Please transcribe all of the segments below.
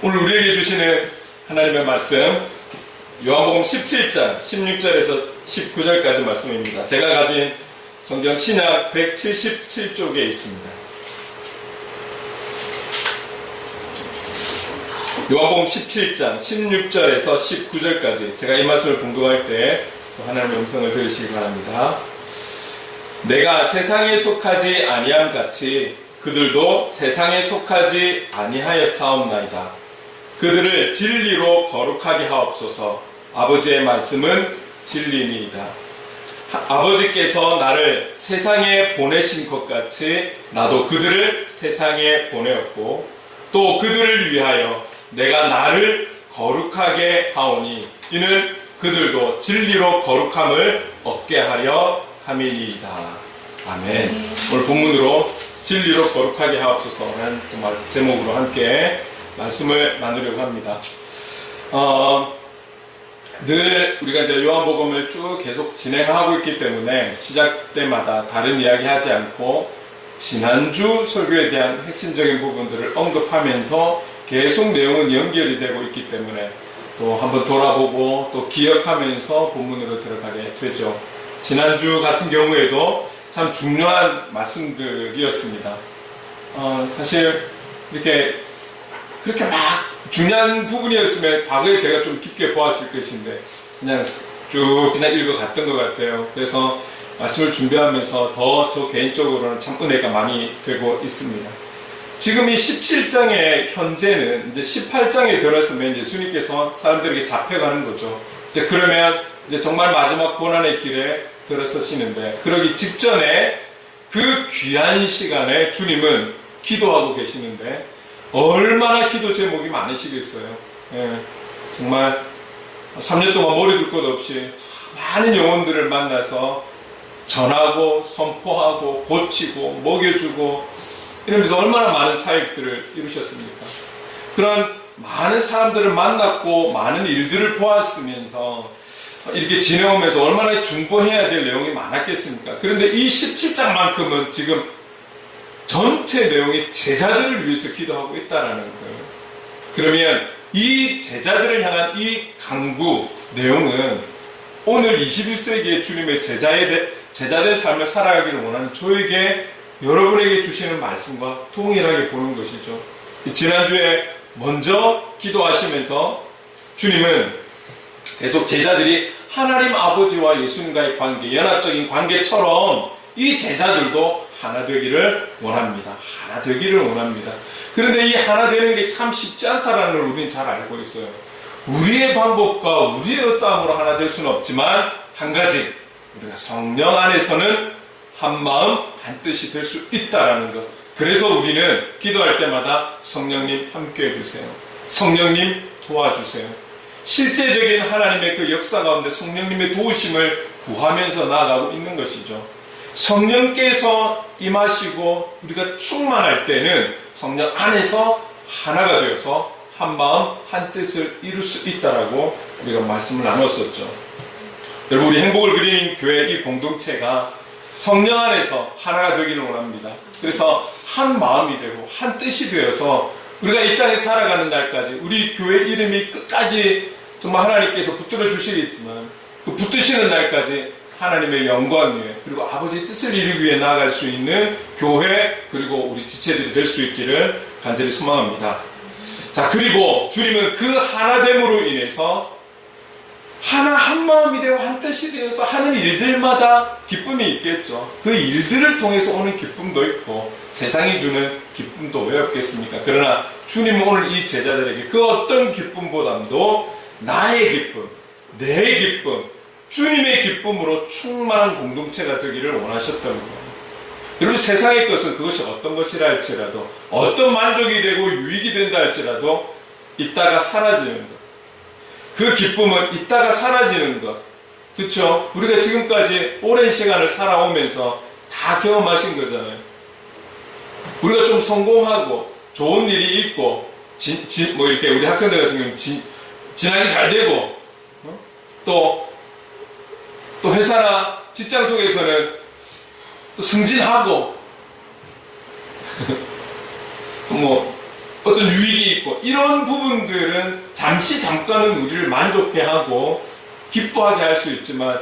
오늘 우리에게 주시는 하나님의 말씀 요한복음 17장 16절에서 19절까지 말씀입니다. 제가 가진 성경 신약 177쪽에 있습니다. 요한복음 17장 16절에서 19절까지 제가 이 말씀을 봉독할 때 하나님의 음성을 들으시기 바랍니다. 내가 세상에 속하지 아니함 같이 그들도 세상에 속하지 아니하였사옵나이다. 그들을 진리로 거룩하게 하옵소서. 아버지의 말씀은 진리니이다. 아버지께서 나를 세상에 보내신 것 같이 나도 그들을 세상에 보내었고 또 그들을 위하여 내가 나를 거룩하게 하오니 이는 그들도 진리로 거룩함을 얻게 하려 함이니이다. 아멘. 오늘 본문으로 진리로 거룩하게 하옵소서라는 제목으로 함께 말씀을 나누려고 합니다. 늘 우리가 이제 요한복음을 쭉 계속 진행하고 있기 때문에 시작 때마다 다른 이야기 하지 않고 지난주 설교에 대한 핵심적인 부분들을 언급하면서 계속 내용은 연결이 되고 있기 때문에 또 한번 돌아보고 또 기억하면서 본문으로 들어가게 되죠. 지난주 같은 경우에도 참 중요한 말씀들이었습니다. 사실 이렇게 그렇게 막 중요한 부분이었으면 과거에 제가 좀 깊게 보았을 것인데 그냥 쭉 읽어갔던 것 같아요. 그래서 말씀을 준비하면서 더 저 개인적으로는 참 은혜가 많이 되고 있습니다. 지금 이 17장의 현재는 이제 18장에 들어서면 예수님께서 사람들에게 잡혀가는 거죠. 이제 그러면 이제 정말 마지막 고난의 길에 들어서시는데 그러기 직전에 그 귀한 시간에 주님은 기도하고 계시는데 얼마나 기도 제목이 많으시겠어요. 예, 정말 3년 동안 머리 둘 것 없이 많은 영혼들을 만나서 전하고 선포하고 고치고 먹여주고 이러면서 얼마나 많은 사역들을 이루셨습니까? 그런 많은 사람들을 만났고 많은 일들을 보았으면서 이렇게 지내오면서 얼마나 중보해야 될 내용이 많았겠습니까? 그런데 이 17장만큼은 지금 전체 내용이 제자들을 위해서 기도하고 있다라는 거예요. 그러면 이 제자들을 향한 이 강구 내용은 오늘 21세기의 주님의 제자들의 삶을 살아가기를 원하는 저에게 여러분에게 주시는 말씀과 동일하게 보는 것이죠. 지난주에 먼저 기도하시면서 주님은 계속 제자들이 하나님 아버지와 예수님과의 관계, 연합적인 관계처럼 이 제자들도 하나 되기를 원합니다. 하나 되기를 원합니다. 그런데 이 하나 되는 게 참 쉽지 않다는 걸 우리는 잘 알고 있어요. 우리의 방법과 우리의 어떠함으로 하나 될 수는 없지만 한 가지, 우리가 성령 안에서는 한 마음 한 뜻이 될 수 있다라는 것. 그래서 우리는 기도할 때마다 성령님 함께 해주세요. 성령님 도와주세요. 실제적인 하나님의 그 역사 가운데 성령님의 도우심을 구하면서 나아가고 있는 것이죠. 성령께서 임하시고 우리가 충만할 때는 성령 안에서 하나가 되어서 한 마음 한 뜻을 이룰 수 있다라고 우리가 말씀을 나눴었죠. 여러분, 우리 행복을 그리는 교회 이 공동체가 성령 안에서 하나가 되기를 원합니다. 그래서 한 마음이 되고 한 뜻이 되어서 우리가 이 땅에 살아가는 날까지 우리 교회 이름이 끝까지 정말 하나님께서 붙들어 주시겠지만 그 붙드시는 날까지 하나님의 영광 위에 그리고 아버지의 뜻을 이루기 위해 나아갈 수 있는 교회 그리고 우리 지체들이 될 수 있기를 간절히 소망합니다. 자, 그리고 주님은 그 하나됨으로 인해서 한 마음이 되고 한 뜻이 되어서 하는 일들마다 기쁨이 있겠죠. 그 일들을 통해서 오는 기쁨도 있고 세상이 주는 기쁨도 왜 없겠습니까? 그러나 주님은 오늘 이 제자들에게 그 어떤 기쁨보다도 나의 기쁨, 내 기쁨, 주님의 기쁨으로 충만한 공동체가 되기를 원하셨던 거예요. 여러분, 세상의 것은 그것이 어떤 것이라 할지라도 어떤 만족이 되고 유익이 된다 할지라도 있다가 사라지는 것. 그 기쁨은 있다가 사라지는 것. 그렇죠? 우리가 지금까지 오랜 시간을 살아오면서 다 경험하신 거잖아요. 우리가 좀 성공하고 좋은 일이 있고 뭐 이렇게 우리 학생들 같은 경우는 진학이 잘 되고 또 회사나 직장 속에서는 또 승진하고 또 어떤 유익이 있고 이런 부분들은 잠깐은 우리를 만족해 하고 기뻐하게 할 수 있지만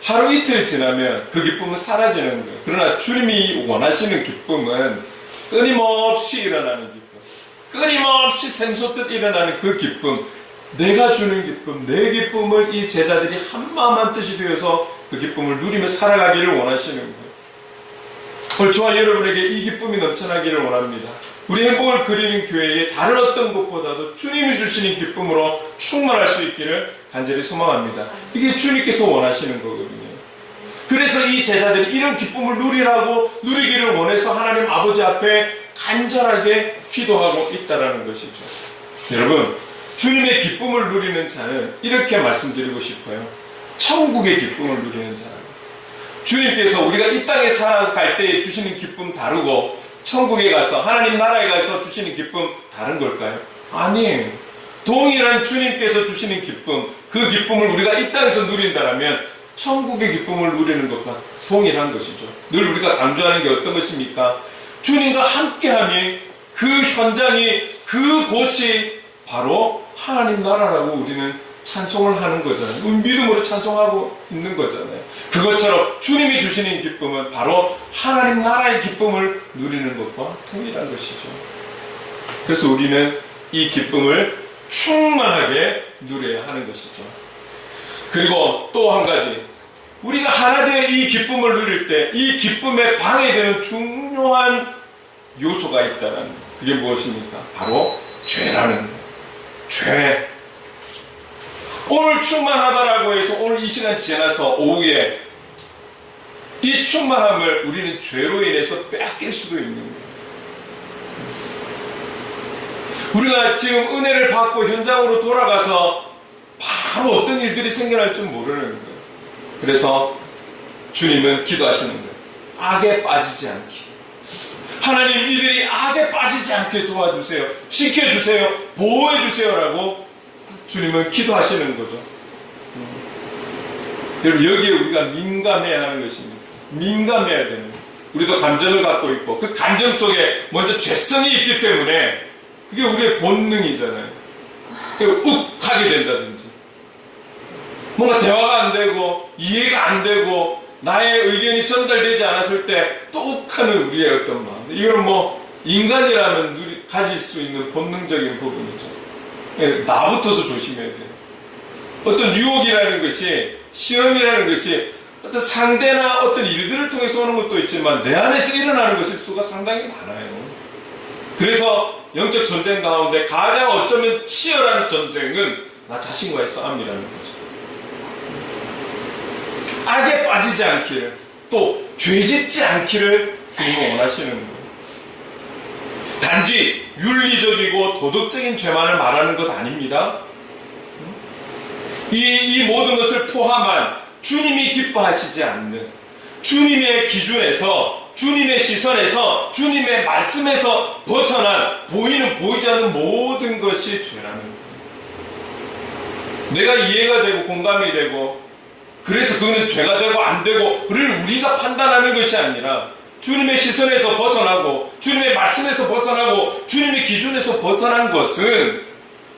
하루 이틀 지나면 그 기쁨은 사라지는 거예요. 그러나 주님이 원하시는 기쁨은 끊임없이 일어나는 기쁨, 끊임없이 샘솟듯 일어나는 그 기쁨, 내가 주는 기쁨, 내 기쁨을 이 제자들이 한마음 한뜻이 되어서 그 기쁨을 누리며 살아가기를 원하시는 거예요. 오늘 저와 여러분에게 이 기쁨이 넘쳐나기를 원합니다. 우리 행복을 그리는 교회에 다른 어떤 것보다도 주님이 주시는 기쁨으로 충만할 수 있기를 간절히 소망합니다. 이게 주님께서 원하시는 거거든요. 그래서 이 제자들이 이런 기쁨을 누리기를 원해서 하나님 아버지 앞에 간절하게 기도하고 있다는 것이죠. 여러분, 주님의 기쁨을 누리는 자는 이렇게 말씀드리고 싶어요. 천국의 기쁨을 누리는 자라고. 주님께서 우리가 이 땅에 살아갈 때에 주시는 기쁨 다르고 천국에 가서 하나님 나라에 가서 주시는 기쁨 다른 걸까요? 아니에요. 동일한 주님께서 주시는 기쁨, 그 기쁨을 우리가 이 땅에서 누린다면 천국의 기쁨을 누리는 것과 동일한 것이죠. 늘 우리가 강조하는 게 어떤 것입니까? 주님과 함께함이 그 현장이 그곳이 바로 하나님 나라라고 우리는 찬송을 하는 거잖아요. 믿음으로 찬송하고 있는 거잖아요. 그것처럼 주님이 주시는 기쁨은 바로 하나님 나라의 기쁨을 누리는 것과 동일한 것이죠. 그래서 우리는 이 기쁨을 충만하게 누려야 하는 것이죠. 그리고 또 한 가지, 우리가 하나 되어 이 기쁨을 누릴 때 이 기쁨에 방해되는 중요한 요소가 있다는, 그게 무엇입니까? 바로 죄라는 거예요. 죄. 오늘 충만하다라고 해서 오늘 이 시간 지나서 오후에 이 충만함을 우리는 죄로 인해서 빼앗길 수도 있는 거예요. 우리가 지금 은혜를 받고 현장으로 돌아가서 바로 어떤 일들이 생겨날 줄 모르는 거예요. 그래서 주님은 기도하시는 거예요. 악에 빠지지 않게. 하나님, 이들이 악에 빠지지 않게 도와주세요. 지켜주세요. 보호해주세요라고 주님은 기도하시는 거죠. 여러분, 여기에 우리가 민감해야 하는 것입니다. 민감해야 되는 거예요. 우리도 감정을 갖고 있고 그 감정 속에 먼저 죄성이 있기 때문에 그게 우리의 본능이잖아요. 욱하게 된다든지 뭔가 대화가 안 되고 이해가 안 되고 나의 의견이 전달되지 않았을 때 또 욱하는 우리의 어떤 마음, 이건 뭐 인간이라면 가질 수 있는 본능적인 부분이죠. 나부터서 조심해야 돼요. 어떤 유혹이라는 것이, 시험이라는 것이 어떤 상대나 어떤 일들을 통해서 오는 것도 있지만 내 안에서 일어나는 것일 수가 상당히 많아요. 그래서 영적 전쟁 가운데 가장 어쩌면 치열한 전쟁은 나 자신과의 싸움이라는 거죠. 악에 빠지지 않기를, 또 죄짓지 않기를 주님은 원하시는 거예요. 단지 윤리적이고 도덕적인 죄만을 말하는 것 아닙니다. 이 모든 것을 포함한 주님이 기뻐하시지 않는, 주님의 기준에서, 주님의 시선에서, 주님의 말씀에서 벗어난, 보이는 보이지 않는 모든 것이 죄라는 거예요. 내가 이해가 되고 공감이 되고 그래서 그거는 죄가 되고 안 되고 를 우리가 판단하는 것이 아니라 주님의 시선에서 벗어나고 주님의 말씀에서 벗어나고 주님의 기준에서 벗어난 것은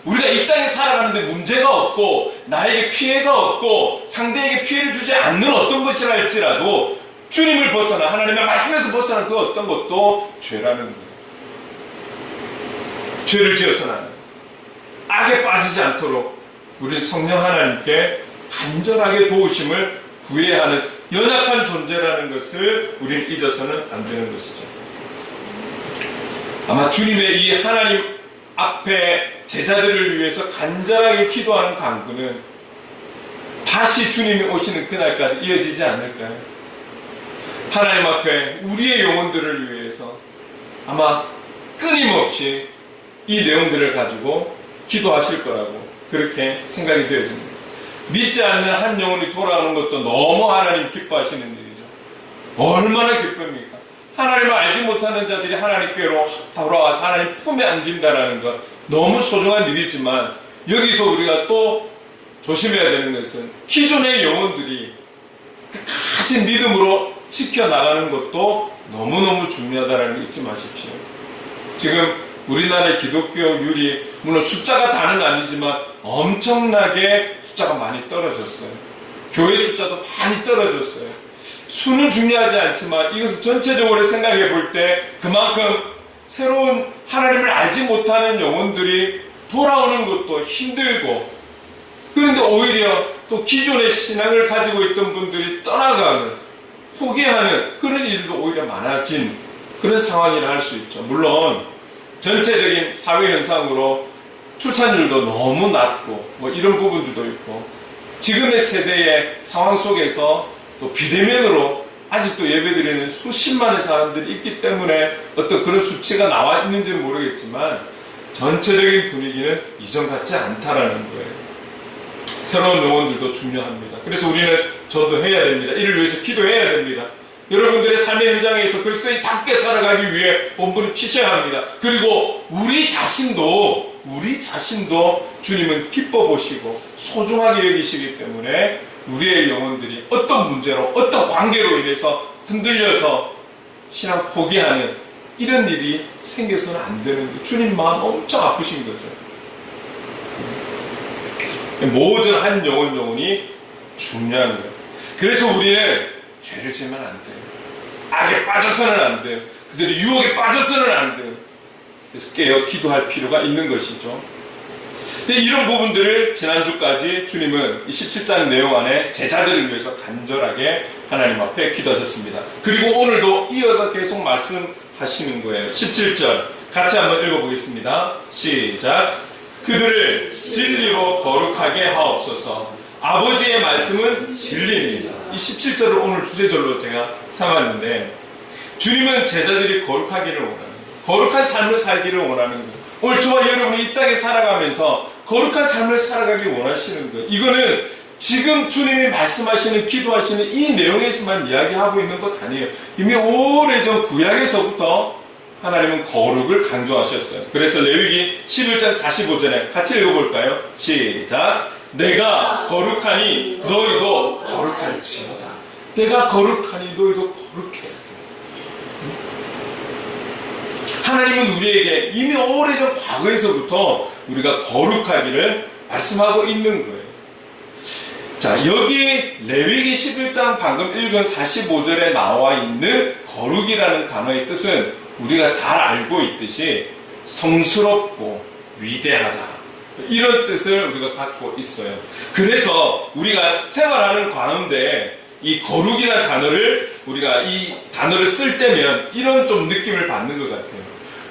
우리가 이 땅에 살아가는데 문제가 없고 나에게 피해가 없고 상대에게 피해를 주지 않는 어떤 것이라 할지라도 주님을 벗어나 하나님의 말씀에서 벗어난 그 어떤 것도 죄라는 거예요. 죄를 지어서는 악에 빠지지 않도록 우리 성령 하나님께 간절하게 도우심을 구해야 하는 연약한 존재라는 것을 우리는 잊어서는 안 되는 것이죠. 아마 주님의 이 하나님 앞에 제자들을 위해서 간절하게 기도하는 간구는 다시 주님이 오시는 그날까지 이어지지 않을까요? 하나님 앞에 우리의 영혼들을 위해서 아마 끊임없이 이 내용들을 가지고 기도하실 거라고 그렇게 생각이 되어집니다. 믿지 않는 한 영혼이 돌아오는 것도 너무 하나님 기뻐하시는 일이죠. 얼마나 기쁩니까? 하나님을 알지 못하는 자들이 하나님께로 돌아와서 하나님 품에 안긴다는 것 너무 소중한 일이지만 여기서 우리가 또 조심해야 되는 것은 기존의 영혼들이 가진 믿음으로 지켜나가는 것도 너무너무 중요하다는 거 잊지 마십시오. 지금 우리나라의 기독교율이 물론 숫자가 다는 아니지만 엄청나게 숫자가 많이 떨어졌어요. 교회 숫자도 많이 떨어졌어요. 수는 중요하지 않지만 이것을 전체적으로 생각해 볼 때 그만큼 새로운 하나님을 알지 못하는 영혼들이 돌아오는 것도 힘들고, 그런데 오히려 또 기존의 신앙을 가지고 있던 분들이 떠나가는, 포기하는 그런 일도 오히려 많아진 그런 상황이라 할 수 있죠. 물론 전체적인 사회 현상으로 출산율도 너무 낮고 뭐 이런 부분들도 있고, 지금의 세대의 상황 속에서 또 비대면으로 아직도 예배드리는 수십만의 사람들이 있기 때문에 어떤 그런 수치가 나와 있는지는 모르겠지만 전체적인 분위기는 이전 같지 않다라는 거예요. 새로운 영혼들도 중요합니다. 그래서 우리는 전도해야 됩니다. 이를 위해서 기도해야 됩니다. 여러분들의 삶의 현장에서 그리스도인답게 살아가기 위해 본분을 피셔야 합니다. 그리고 우리 자신도 주님은 기뻐 보시고 소중하게 여기시기 때문에 우리의 영혼들이 어떤 문제로, 어떤 관계로 인해서 흔들려서 신앙 포기하는 이런 일이 생겨서는 안 되는 거예요. 주님 마음 엄청 아프신 거죠. 모든 한 영혼이 중요한 거예요. 그래서 우리는 죄를 지으면 안 돼요. 악에 빠져서는 안 돼요. 그들의 유혹에 빠져서는 안 돼요. 그래서 깨어 기도할 필요가 있는 것이죠. 이런 부분들을 지난주까지 주님은 이 17장 내용 안에 제자들을 위해서 간절하게 하나님 앞에 기도하셨습니다. 그리고 오늘도 이어서 계속 말씀하시는 거예요. 17절 같이 한번 읽어보겠습니다. 시작. 그들을 진리로 거룩하게 하옵소서. 아버지의 말씀은 진리입니다. 이 17절을 오늘 주제절로 제가 삼았는데, 주님은 제자들이 거룩하기를 원하는 거예요. 거룩한 삶을 살기를 원하는 거예요. 오늘 저와 여러분이 이 땅에 살아가면서 거룩한 삶을 살아가기 원하시는 거예요. 이거는 지금 주님이 말씀하시는, 기도하시는 이 내용에서만 이야기하고 있는 것 아니에요. 이미 오래전 구약에서부터 하나님은 거룩을 강조하셨어요. 그래서 레위기 11장 45절에 같이 읽어볼까요? 시작. 내가 거룩하니 너희도 거룩할지어다. 내가 거룩하니 너희도 거룩해. 하나님은 우리에게 이미 오래전 과거에서부터 우리가 거룩하기를 말씀하고 있는 거예요. 자, 여기 레위기 11장 방금 읽은 45절에 나와 있는 거룩이라는 단어의 뜻은 우리가 잘 알고 있듯이 성스럽고 위대하다, 이런 뜻을 우리가 갖고 있어요. 그래서 우리가 생활하는 가운데 이 거룩이라는 단어를 우리가 이 단어를 쓸 때면 이런 좀 느낌을 받는 것 같아요.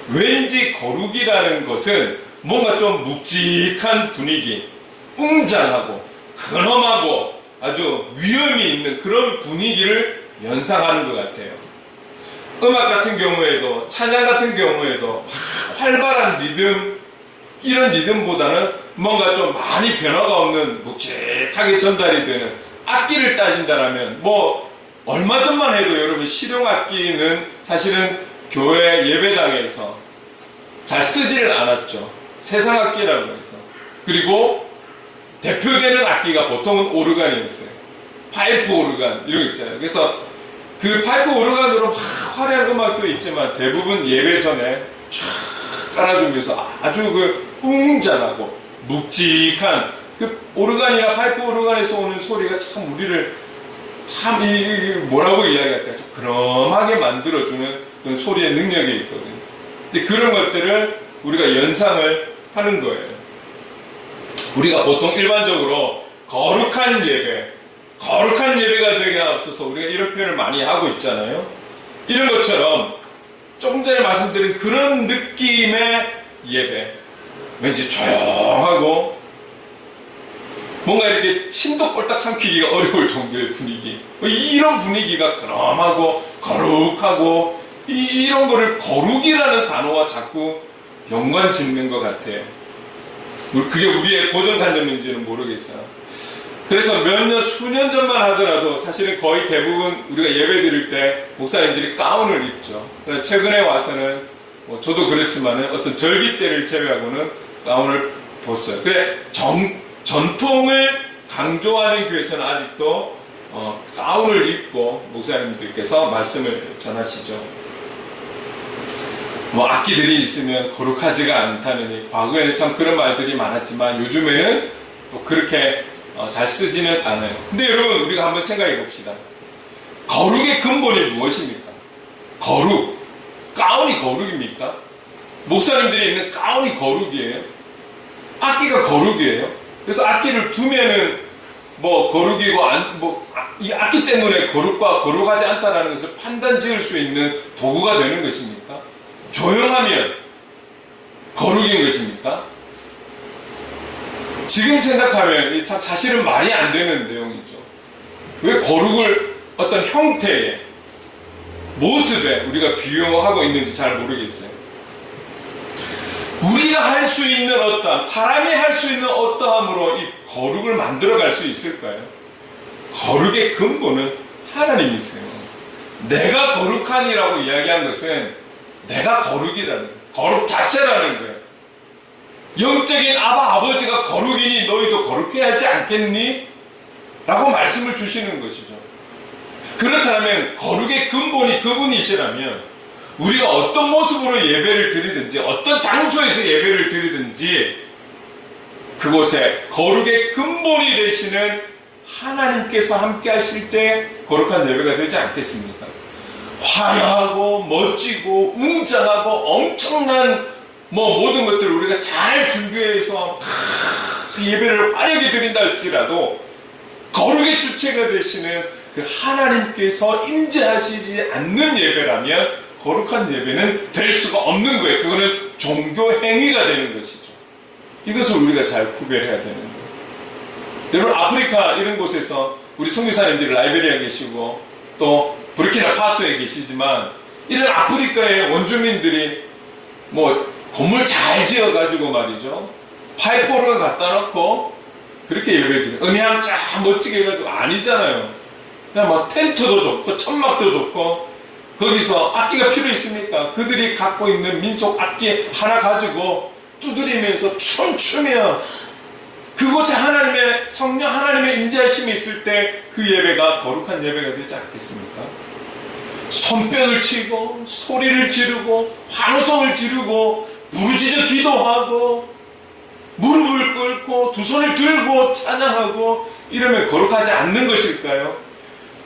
왠지 거룩이라는 것은 뭔가 좀 묵직한 분위기, 웅장하고 근엄하고 아주 위엄이 있는 그런 분위기를 연상하는 것 같아요. 음악 같은 경우에도, 찬양 같은 경우에도 활발한 리듬, 이런 리듬보다는 뭔가 좀 많이 변화가 없는 묵직하게 전달이 되는, 악기를 따진다라면 뭐 얼마 전만 해도 여러분 실용악기는 사실은 교회 예배당에서 잘 쓰지를 않았죠. 세상악기라고 해서. 그리고 대표되는 악기가 보통은 오르간이었어요. 파이프 오르간 이런 거 있잖아요. 그래서 그 파이프 오르간으로 막 화려한 음악도 있지만 대부분 예배 전에 쫙 깔아주면서 아주 그 웅장하고 묵직한 그 오르간이나 파이프 오르간에서 오는 소리가 참 우리를 참 뭐라고 이야기할까요? 좀 그럼하게 만들어주는 그런 소리의 능력이 있거든요. 근데 그런 것들을 우리가 연상을 하는 거예요. 우리가 보통 일반적으로 거룩한 예배가 되게 하옵소서, 우리가 이런 표현을 많이 하고 있잖아요. 이런 것처럼 조금 전에 말씀드린 그런 느낌의 예배, 왠지 조용하고 뭔가 이렇게 침도 꼴딱 삼키기가 어려울 정도의 분위기, 이런 분위기가 근엄하고 거룩하고 이런 거를 거룩이라는 단어와 자꾸 연관 짓는 것 같아요. 그게 우리의 고정관념인지는 모르겠어요. 그래서 수년 전만 하더라도 사실은 거의 대부분 우리가 예배 드릴 때 목사님들이 가운을 입죠. 최근에 와서는 저도 그렇지만 어떤 절기 때를 제외하고는 가운을 벗어요. 그래 전통을 강조하는 교회에서는 아직도 가운을 입고 목사님들께서 말씀을 전하시죠. 뭐 악기들이 있으면 거룩하지가 않다느니, 과거에는 참 그런 말들이 많았지만 요즘에는 또 그렇게 잘 쓰지는 않아요. 근데 여러분, 우리가 한번 생각해 봅시다. 거룩의 근본이 무엇입니까? 거룩. 가운이 거룩입니까? 목사님들이 입는 가운이 거룩이에요? 악기가 거룩이에요? 그래서 악기를 두면은 뭐 거룩이고 이 악기 때문에 거룩과 거룩하지 않다라는 것을 판단 지을 수 있는 도구가 되는 것입니까? 조용하면 거룩인 것입니까? 지금 생각하면 참 사실은 말이 안 되는 내용이죠. 왜 거룩을 어떤 형태의 모습에 우리가 비유하고 있는지 잘 모르겠어요. 우리가 할 수 있는 어떠함, 사람이 할 수 있는 어떠함으로 이 거룩을 만들어갈 수 있을까요? 거룩의 근본은 하나님이세요. 내가 거룩하니라고 이야기한 것은 내가 거룩이라는, 거룩 자체라는 거예요. 영적인 아버지가 거룩이니 너희도 거룩해야 하지 않겠니? 라고 말씀을 주시는 것이죠. 그렇다면 거룩의 근본이 그분이시라면 우리가 어떤 모습으로 예배를 드리든지 어떤 장소에서 예배를 드리든지 그곳에 거룩의 근본이 되시는 하나님께서 함께 하실 때 거룩한 예배가 되지 않겠습니까? 화려하고 멋지고 웅장하고 엄청난 모든 것들을 우리가 잘 준비해서 예배를 화려하게 드린다 할지라도 거룩의 주체가 되시는 그 하나님께서 임재하시지 않는 예배라면 거룩한 예배는 될 수가 없는 거예요. 그거는 종교 행위가 되는 것이죠. 이것을 우리가 잘 구별해야 되는 거예요. 여러분, 아프리카 이런 곳에서 우리 선교사님들이 라이베리아에 계시고 또 부르키나파소에 계시지만 이런 아프리카의 원주민들이 건물 잘 지어가지고 말이죠, 파이프오르가 갖다 놓고 그렇게 예배드려요. 음향 쫙 멋지게 해가지고 아니잖아요. 그냥 막 텐트도 좋고 천막도 좋고 거기서 악기가 필요 있습니까? 그들이 갖고 있는 민속 악기 하나 가지고 두드리면서 춤추며 그곳에 하나님의 성령, 하나님의 임재하심이 있을 때 그 예배가 거룩한 예배가 되지 않겠습니까? 손뼉을 치고 소리를 지르고 환호성을 지르고 부르짖어 기도하고 무릎을 꿇고 두 손을 들고 찬양하고 이러면 거룩하지 않는 것일까요?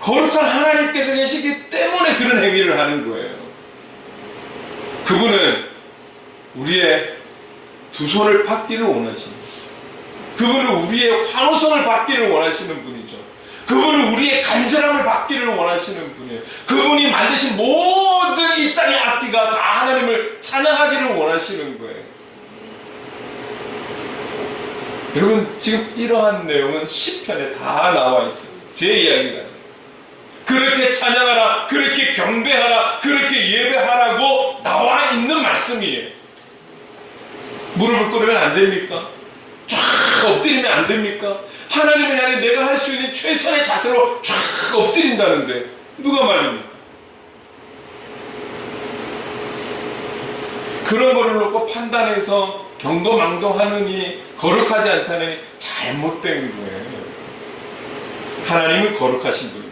거룩한 하나님께서 계시기 때문에 그런 행위를 하는 거예요. 그분은 우리의 두 손을 받기를 원하시는, 그분은 우리의 환호성을 받기를 원하시는 분이죠. 그분은 우리의 간절함을 받기를 원하시는 분이에요. 그분이 만드신 모든 이 땅의 악기가 다 하나님을 찬양하기를 원하시는 거예요. 여러분, 지금 이러한 내용은 시편에 다 나와 있어요. 제 이야기가 아니에요. 그렇게 찬양하라, 그렇게 경배하라, 그렇게 예배하라고 나와 있는 말씀이에요. 무릎을 꿇으면 안 됩니까? 쫙 엎드리면 안 됩니까? 하나님을 향해 내가 할 수 있는 최선의 자세로 쫙 엎드린다는데 누가 말입니까? 그런 거를 놓고 판단해서 경거망동하느니 거룩하지 않다느니 잘못된 거예요. 하나님은 거룩하신 분입니다.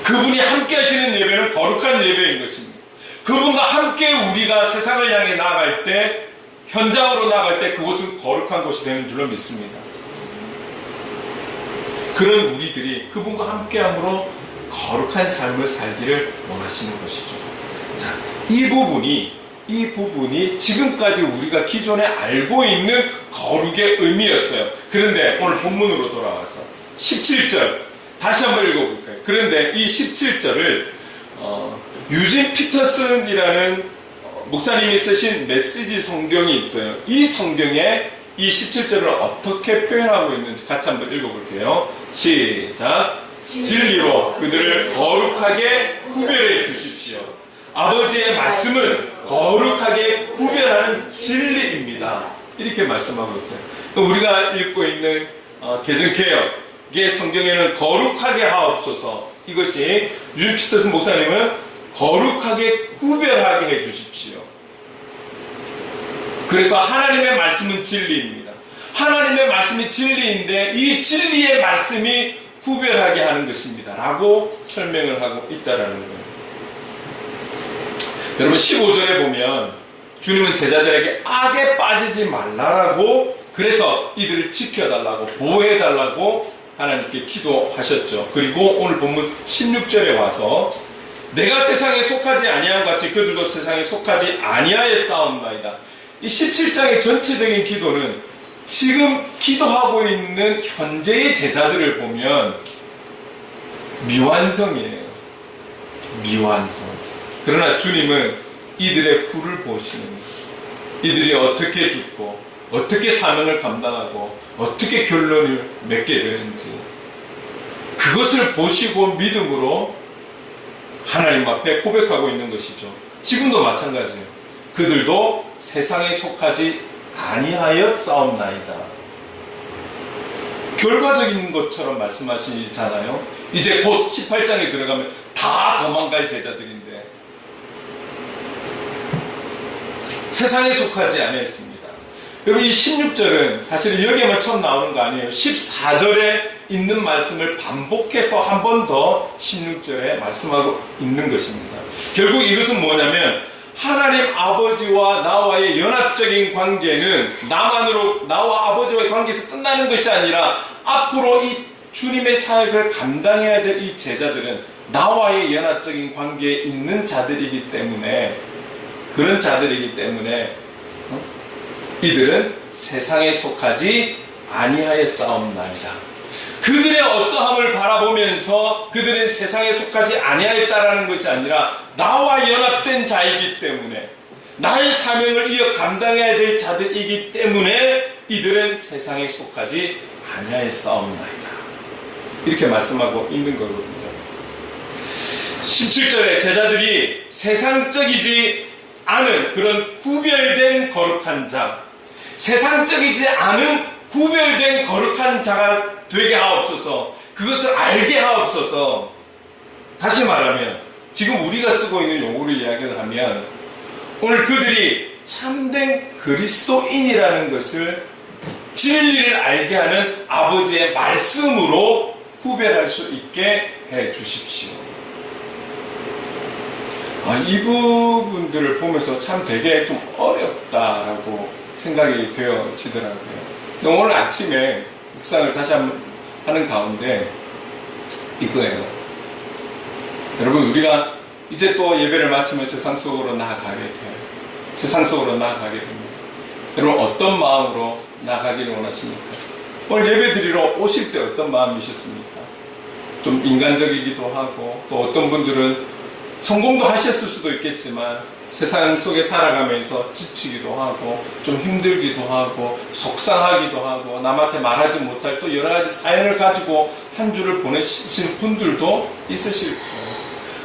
그분이 함께 하시는 예배는 거룩한 예배인 것입니다. 그분과 함께 우리가 세상을 향해 나아갈 때, 현장으로 나아갈 때 그곳은 거룩한 곳이 되는 줄로 믿습니다. 그런 우리들이 그분과 함께함으로 거룩한 삶을 살기를 원하시는 것이죠. 자, 이 부분이 지금까지 우리가 기존에 알고 있는 거룩의 의미였어요. 그런데 오늘 본문으로 돌아와서 17절 다시 한번 읽어볼까요? 그런데 이 17절을 유진 피터슨이라는 목사님이 쓰신 메시지 성경이 있어요. 이 성경에 이 17절을 어떻게 표현하고 있는지 같이 한번 읽어볼게요. 시작. 진리로 그들을 거룩하게 구별해 주십시오. 아버지의 말씀은 거룩하게 구별하는 진리입니다. 이렇게 말씀하고 있어요. 우리가 읽고 있는 개정개혁의 성경에는 거룩하게 하옵소서, 이것이 유진 피터슨 목사님은 거룩하게 구별하게 해 주십시오. 그래서 하나님의 말씀은 진리입니다. 하나님의 말씀이 진리인데 이 진리의 말씀이 구별하게 하는 것입니다 라고 설명을 하고 있다라는 거예요. 여러분 15절에 보면 주님은 제자들에게 악에 빠지지 말라라고, 그래서 이들을 지켜달라고 보호해달라고 하나님께 기도하셨죠. 그리고 오늘 본문 16절에 와서 내가 세상에 속하지 아니한 같이 그들도 세상에 속하지 아니하였사옵나이다. 이 17장의 전체적인 기도는 지금 기도하고 있는 현재의 제자들을 보면 미완성이에요. 미완성. 그러나 주님은 이들의 후를 보시는 거예요. 이들이 어떻게 죽고 어떻게 사명을 감당하고 어떻게 결론을 맺게 되는지 그것을 보시고 믿음으로 하나님 앞에 고백하고 있는 것이죠. 지금도 마찬가지예요. 그들도 세상에 속하지 아니하였사옵나이다. 결과적인 것처럼 말씀하시잖아요. 이제 곧 18장에 들어가면 다 도망갈 제자들인데 세상에 속하지 아니했습니다. 여러분 이 16절은 사실은 여기에만 처음 나오는 거 아니에요. 14절에 있는 말씀을 반복해서 한 번 더 16절에 말씀하고 있는 것입니다. 결국 이것은 뭐냐면 하나님 아버지와 나와의 연합적인 관계는 나만으로 나와 아버지와의 관계에서 끝나는 것이 아니라 앞으로 이 주님의 사역을 감당해야 될 이 제자들은 나와의 연합적인 관계에 있는 자들이기 때문에, 그런 자들이기 때문에 이들은 세상에 속하지 아니하였사옵나이다. 그들의 어떠함을 바라보면서 그들은 세상에 속하지 아니하였다라는 것이 아니라 나와 연합된 자이기 때문에, 나의 사명을 이어 감당해야 될 자들이기 때문에 이들은 세상에 속하지 아니하였사옵나이다. 이렇게 말씀하고 있는 거거든요. 17절에 제자들이 세상적이지 않은 그런 구별된 거룩한 자, 세상적이지 않은 구별된 거룩한 자가 되게 하옵소서, 그것을 알게 하옵소서. 다시 말하면 지금 우리가 쓰고 있는 용어를 이야기를 하면 오늘 그들이 참된 그리스도인이라는 것을 진리를 알게 하는 아버지의 말씀으로 구별할 수 있게 해 주십시오. 이 부분들을 보면서 참 되게 좀 어렵다라고 생각이 되어지더라고요. 오늘 아침에 묵상을 다시 한번 하는 가운데 이거예요. 여러분 우리가 이제 또 예배를 마치면 세상 속으로 나아가게 돼요. 세상 속으로 나아가게 됩니다. 여러분 어떤 마음으로 나아가기를 원하십니까? 오늘 예배 드리러 오실 때 어떤 마음이셨습니까? 좀 인간적이기도 하고, 또 어떤 분들은 성공도 하셨을 수도 있겠지만 세상 속에 살아가면서 지치기도 하고 좀 힘들기도 하고 속상하기도 하고 남한테 말하지 못할 또 여러 가지 사연을 가지고 한 주를 보내신 분들도 있으실 거예요.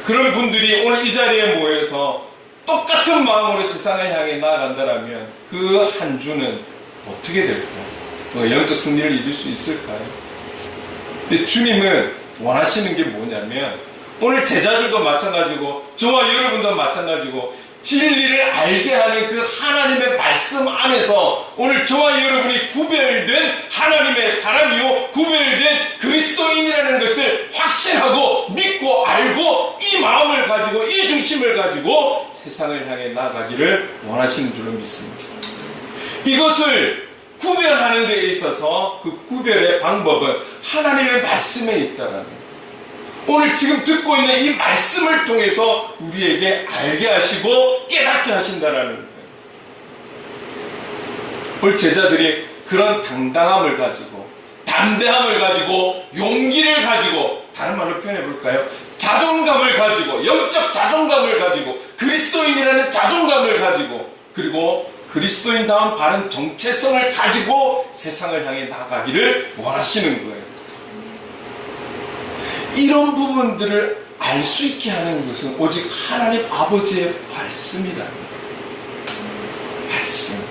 그런 분들이 오늘 이 자리에 모여서 똑같은 마음으로 세상을 향해 나아간다면 그 한 주는 어떻게 될까요? 영적 승리를 이룰 수 있을까요? 근데 주님은 원하시는 게 뭐냐면 오늘 제자들도 마찬가지고 저와 여러분도 마찬가지고 진리를 알게 하는 그 하나님의 말씀 안에서 오늘 저와 여러분이 구별된 하나님의 사람이요 구별된 그리스도인이라는 것을 확신하고 믿고 알고 이 마음을 가지고 이 중심을 가지고 세상을 향해 나아가기를 원하시는 줄로 믿습니다. 이것을 구별하는 데 있어서 그 구별의 방법은 하나님의 말씀에 있다라는 거예요. 오늘 지금 듣고 있는 이 말씀을 통해서 우리에게 알게 하시고 깨닫게 하신다라는 거예요. 오늘 제자들이 그런 당당함을 가지고 담대함을 가지고 용기를 가지고 다른 말로 표현해 볼까요? 자존감을 가지고 영적 자존감을 가지고 그리스도인이라는 자존감을 가지고 그리고 그리스도인다운 바른 정체성을 가지고 세상을 향해 나아가기를 원하시는 거예요. 이런 부분들을 알 수 있게 하는 것은 오직 하나님 아버지의 말씀이다. 말씀.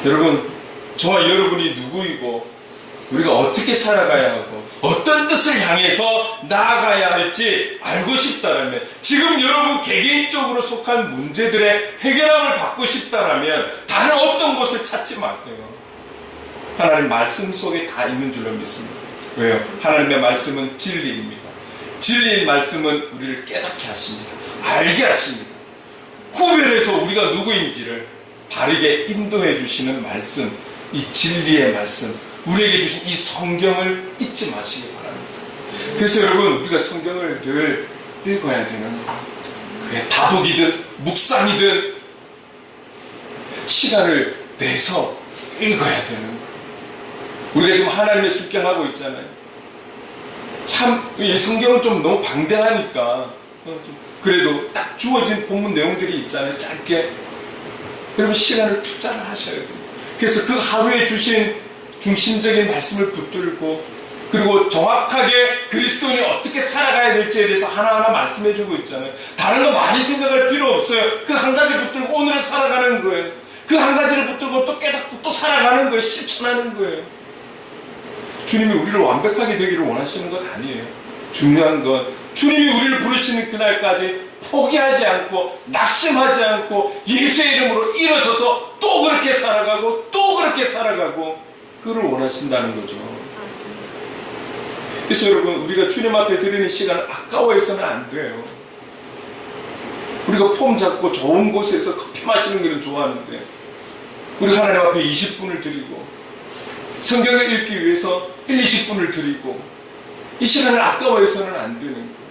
여러분, 저와 여러분이 누구이고 우리가 어떻게 살아가야 하고 어떤 뜻을 향해서 나아가야 할지 알고 싶다라면, 지금 여러분 개개인적으로 속한 문제들의 해결함을 받고 싶다라면 다른 어떤 곳을 찾지 마세요. 하나님 말씀 속에 다 있는 줄로 믿습니다. 왜요? 하나님의 말씀은 진리입니다. 진리인 말씀은 우리를 깨닫게 하십니다. 알게 하십니다. 구별해서 우리가 누구인지를 바르게 인도해 주시는 말씀, 이 진리의 말씀, 우리에게 주신 이 성경을 잊지 마시기 바랍니다. 그래서 여러분, 우리가 성경을 늘 읽어야 되는 거예요. 그게 다독이든 묵상이든 시간을 내서 읽어야 되는 거예요. 우리가 지금 하나님의 습격하고 있잖아요. 참 이 성경은 좀 너무 방대하니까 그래도 딱 주어진 본문 내용들이 있잖아요. 짧게. 그러면 시간을 투자를 하셔야 돼요. 그래서 그 하루에 주신 중심적인 말씀을 붙들고, 그리고 정확하게 그리스도인이 어떻게 살아가야 될지에 대해서 하나하나 말씀해주고 있잖아요. 다른 거 많이 생각할 필요 없어요. 그 한 가지 붙들고 오늘을 살아가는 거예요. 그 한 가지를 붙들고 또 깨닫고 또 살아가는 거예요. 실천하는 거예요. 주님이 우리를 완벽하게 되기를 원하시는 것 아니에요. 중요한 건 주님이 우리를 부르시는 그날까지 포기하지 않고 낙심하지 않고 예수의 이름으로 일어서서 또 그렇게 살아가고 또 그렇게 살아가고, 그를 원하신다는 거죠. 그래서 여러분, 우리가 주님 앞에 드리는 시간을 아까워해서는 안 돼요. 우리가 폼 잡고 좋은 곳에서 커피 마시는 거는 좋아하는데, 우리 하나님 앞에 20분을 드리고 성경을 읽기 위해서 20분을 드리고 이 시간을 아까워해서는 안 되는 거예요.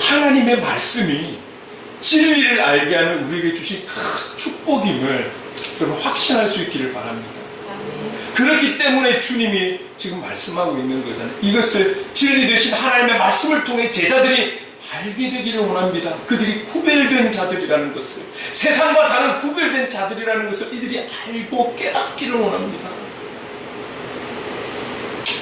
하나님의 말씀이 진리를 알게 하는 우리에게 주신 큰 축복임을 여러분 확신할 수 있기를 바랍니다. 그렇기 때문에 주님이 지금 말씀하고 있는 거잖아요. 이것을 진리 되신 하나님의 말씀을 통해 제자들이 알게 되기를 원합니다. 그들이 구별된 자들이라는 것을, 세상과 다른 구별된 자들이라는 것을 이들이 알고 깨닫기를 원합니다.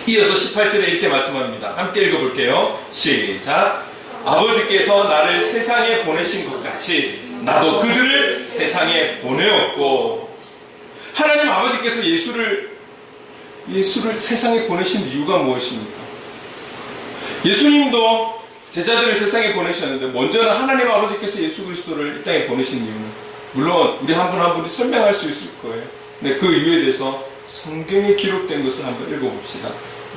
이어서 18절에 이렇게 말씀합니다. 함께 읽어볼게요. 시작. 아버지께서 나를 세상에 보내신 것 같이 나도 그들을 세상에 보내었고. 하나님 아버지께서 예수를 세상에 보내신 이유가 무엇입니까? 예수님도 제자들을 세상에 보내셨는데, 먼저는 하나님 아버지께서 예수 그리스도를 이 땅에 보내신 이유는, 물론 우리 한 분 한 분이 설명할 수 있을 거예요. 근데 그 이유에 대해서 성경에 기록된 것을 한번 읽어봅시다.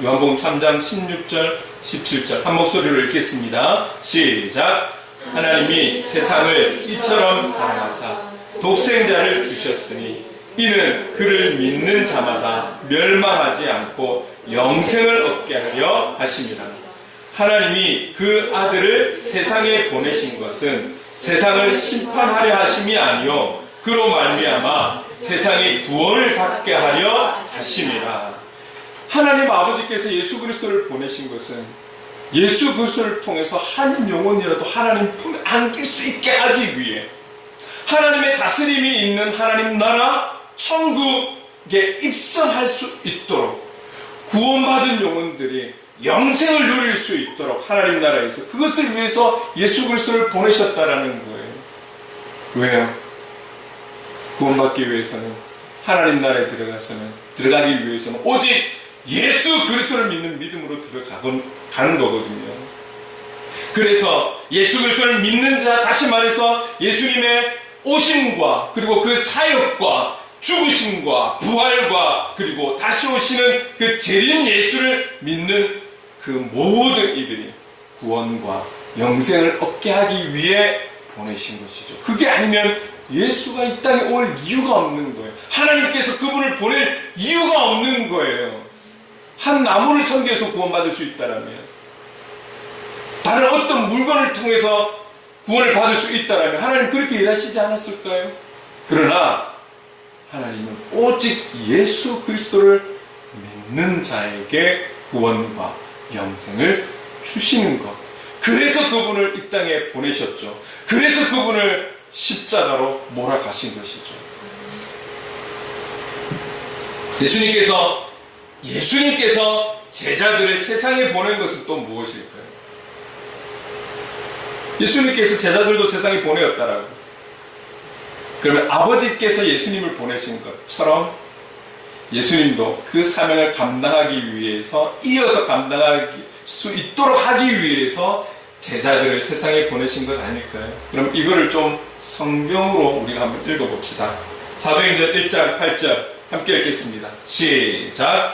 요한복음 3장 16절 17절 한 목소리로 읽겠습니다. 시작. 하나님이 세상을 이처럼 사랑하사 독생자를 주셨으니 이는 그를 믿는 자마다 멸망하지 않고 영생을 얻게 하려 하심이라. 하나님이 그 아들을 세상에 보내신 것은 세상을 심판하려 하심이 아니요 그로 말미암아 세상의 구원을 받게 하려 하심이라. 하나님 아버지께서 예수 그리스도를 보내신 것은 예수 그리스도를 통해서 한 영혼이라도 하나님 품에 안길 수 있게 하기 위해, 하나님의 다스림이 있는 하나님 나라 천국에 입성할 수 있도록, 구원받은 영혼들이 영생을 누릴 수 있도록 하나님 나라에서 그것을 위해서 예수 그리스도를 보내셨다라는 거예요. 왜요? 구원받기 위해서는, 하나님 나라에 들어가기 위해서는 오직 예수 그리스도를 믿는 믿음으로 가는 거거든요. 그래서 예수 그리스도를 믿는 자, 다시 말해서 예수님의 오심과 그리고 그 사역과 죽으심과 부활과 그리고 다시 오시는 그 재림 예수를 믿는 그 모든 이들이 구원과 영생을 얻게 하기 위해 보내신 것이죠. 그게 아니면 예수가 이 땅에 올 이유가 없는 거예요. 하나님께서 그분을 보낼 이유가 없는 거예요. 한 나무를 섬겨서 구원받을 수 있다라면, 다른 어떤 물건을 통해서 구원을 받을 수 있다라면 하나님 그렇게 일하시지 않았을까요? 그러나 하나님은 오직 예수 그리스도를 믿는 자에게 구원과 영생을 주시는 것, 그래서 그분을 이 땅에 보내셨죠. 그래서 그분을 십자가로 몰아가신 것이죠. 예수님께서 제자들을 세상에 보낸 것은 또 무엇일까요? 예수님께서 제자들도 세상에 보내었다라고. 그러면 아버지께서 예수님을 보내신 것처럼 예수님도 그 사명을 감당하기 위해서, 이어서 감당할 수 있도록 하기 위해서 제자들을 세상에 보내신 것 아닐까요? 그럼 이거를 좀 성경으로 우리가 한번 읽어봅시다. 사도행전 1장 8절 함께 읽겠습니다. 시작.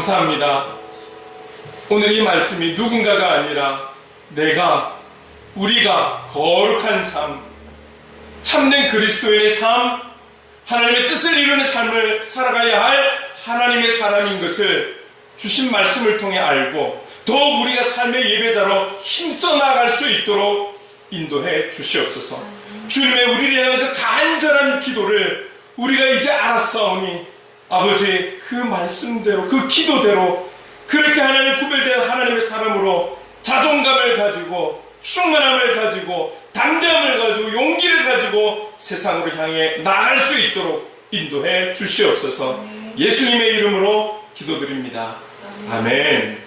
감사합니다. 오늘 이 말씀이 누군가가 아니라 우리가 거룩한 삶, 참된 그리스도인의 삶, 하나님의 뜻을 이루는 삶을 살아가야 할 하나님의 사람인 것을 주신 말씀을 통해 알고 더욱 우리가 삶의 예배자로 힘써 나아갈 수 있도록 인도해 주시옵소서. 주님의 우리를 향한 그 간절한 기도를 우리가 이제 알았사오니 아버지, 그 말씀대로, 그 기도대로 그렇게 하나님 구별된 하나님의 사람으로 자존감을 가지고 충만함을 가지고 담대함을 가지고 용기를 가지고 세상으로 향해 나아갈 수 있도록 인도해 주시옵소서. 예수님의 이름으로 기도드립니다. 아멘.